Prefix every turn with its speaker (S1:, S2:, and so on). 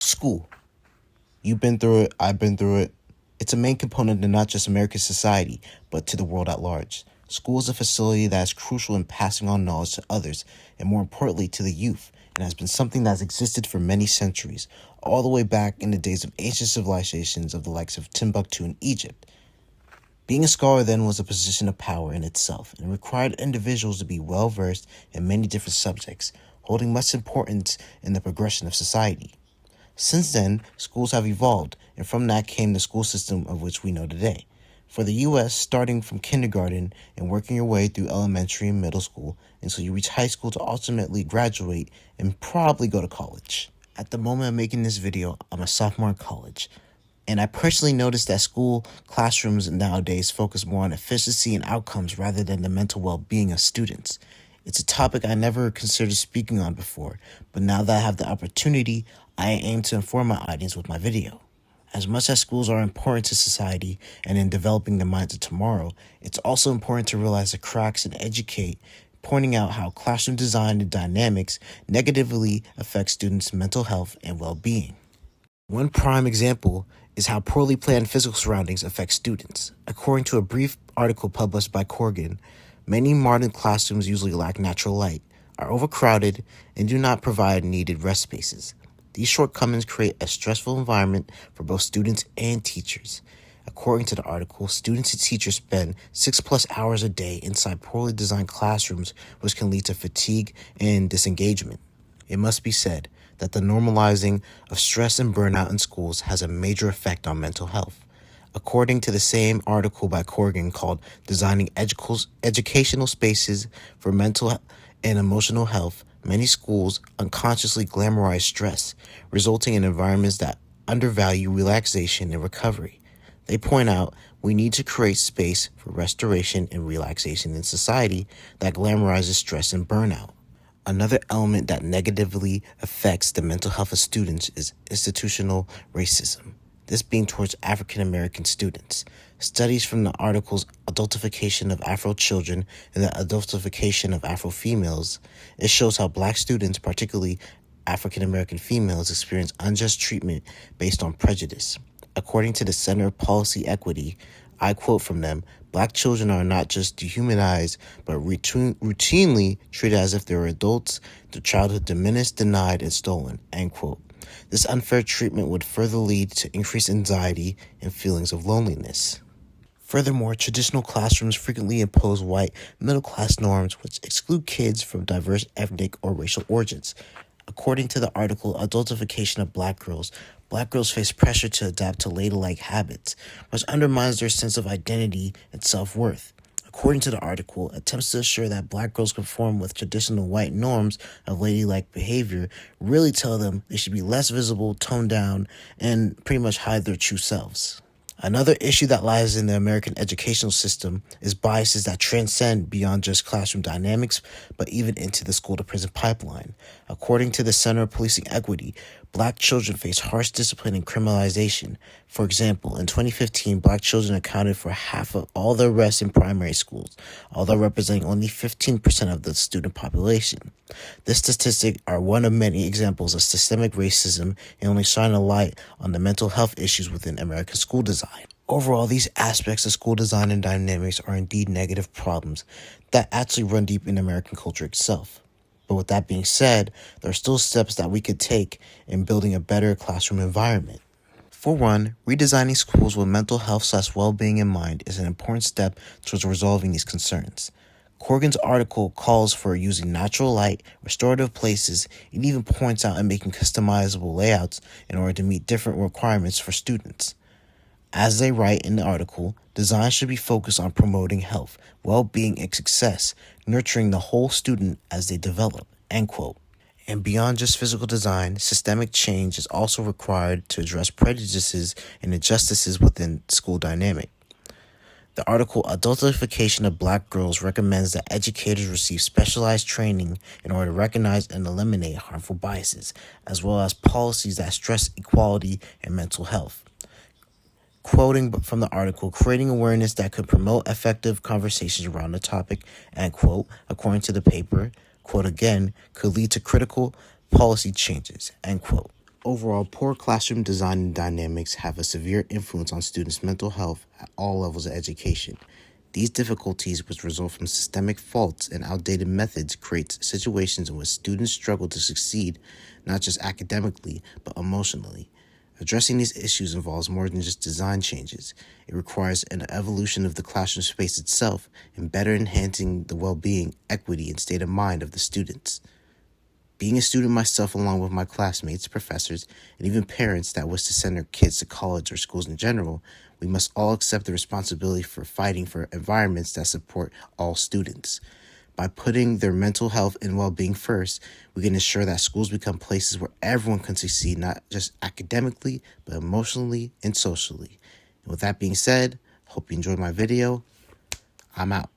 S1: School. You've been through it, I've been through it. It's a main component to not just American society, but to the world at large. School is a facility that is crucial in passing on knowledge to others, and more importantly to the youth, and has been something that has existed for many centuries, all the way back in the days of ancient civilizations of the likes of Timbuktu and Egypt. Being a scholar then was a position of power in itself, and required individuals to be well-versed in many different subjects, holding much importance in the progression of society. Since then, schools have evolved, and from that came the school system of which we know today. For the U.S., starting from kindergarten and working your way through elementary and middle school until you reach high school to ultimately graduate and probably go to college. At the moment of making this video, I'm a sophomore in college, and I personally noticed that school classrooms nowadays focus more on efficiency and outcomes rather than the mental well-being of students. It's a topic I never considered speaking on before, but now that I have the opportunity, I aim to inform my audience with my video. As much as schools are important to society and in developing the minds of tomorrow, it's also important to realize the cracks and educate, pointing out how classroom design and dynamics negatively affect students' mental health and well-being. One prime example is how poorly planned physical surroundings affect students. According to a brief article published by Corgan, many modern classrooms usually lack natural light, are overcrowded, and do not provide needed rest spaces. These shortcomings create a stressful environment for both students and teachers. According to the article, students and teachers spend 6+ hours a day inside poorly designed classrooms, which can lead to fatigue and disengagement. It must be said that the normalizing of stress and burnout in schools has a major effect on mental health. According to the same article by Corgan called Designing Educational Spaces for Mental and Emotional Health, many schools unconsciously glamorize stress, resulting in environments that undervalue relaxation and recovery. They point out we need to create space for restoration and relaxation in society that glamorizes stress and burnout. Another element that negatively affects the mental health of students is institutional racism, this being towards African American students. Studies from the articles Adultification of Afro Children and the Adultification of Afro Females, it shows how Black students, particularly African American females, experience unjust treatment based on prejudice. According to the Center of Policy Equity, I quote from them, "Black children are not just dehumanized, but routinely treated as if they were adults, their childhood diminished, denied, and stolen," end quote. This unfair treatment would further lead to increased anxiety and feelings of loneliness. Furthermore, traditional classrooms frequently impose white, middle-class norms which exclude kids from diverse ethnic or racial origins. According to the article Adultification of Black Girls face pressure to adapt to ladylike habits, which undermines their sense of identity and self-worth. According to the article, attempts to assure that Black girls conform with traditional white norms of ladylike behavior really tell them they should be less visible, toned down, and pretty much hide their true selves. Another issue that lies in the American educational system is biases that transcend beyond just classroom dynamics, but even into the school-to-prison pipeline. According to the Center of Policing Equity, Black children face harsh discipline and criminalization. For example, in 2015, Black children accounted for half of all the arrests in primary schools, although representing only 15% of the student population. This statistic are one of many examples of systemic racism and only shine a light on the mental health issues within American school design. Overall, these aspects of school design and dynamics are indeed negative problems that actually run deep in American culture itself. But with that being said, there are still steps that we could take in building a better classroom environment. For one, redesigning schools with mental health/well-being in mind is an important step towards resolving these concerns. Corgan's article calls for using natural light, restorative places, and even points out and making customizable layouts in order to meet different requirements for students. As they write in the article, design should be focused on promoting health, well-being, and success, nurturing the whole student as they develop, end quote. And beyond just physical design, systemic change is also required to address prejudices and injustices within school dynamic. The article Adultification of Black Girls recommends that educators receive specialized training in order to recognize and eliminate harmful biases, as well as policies that stress equality and mental health. Quoting from the article, creating awareness that could promote effective conversations around the topic, end quote, according to the paper, quote again, could lead to critical policy changes, end quote. Overall, poor classroom design and dynamics have a severe influence on students' mental health at all levels of education. These difficulties, which result from systemic faults and outdated methods, create situations in which students struggle to succeed not just academically, but emotionally. Addressing these issues involves more than just design changes. It requires an evolution of the classroom space itself and better enhancing the well-being, equity, and state of mind of the students. Being a student myself, along with my classmates, professors, and even parents that wish to send their kids to college or schools in general, we must all accept the responsibility for fighting for environments that support all students. By putting their mental health and well-being first, we can ensure that schools become places where everyone can succeed, not just academically, but emotionally and socially. And with that being said, hope you enjoyed my video. I'm out.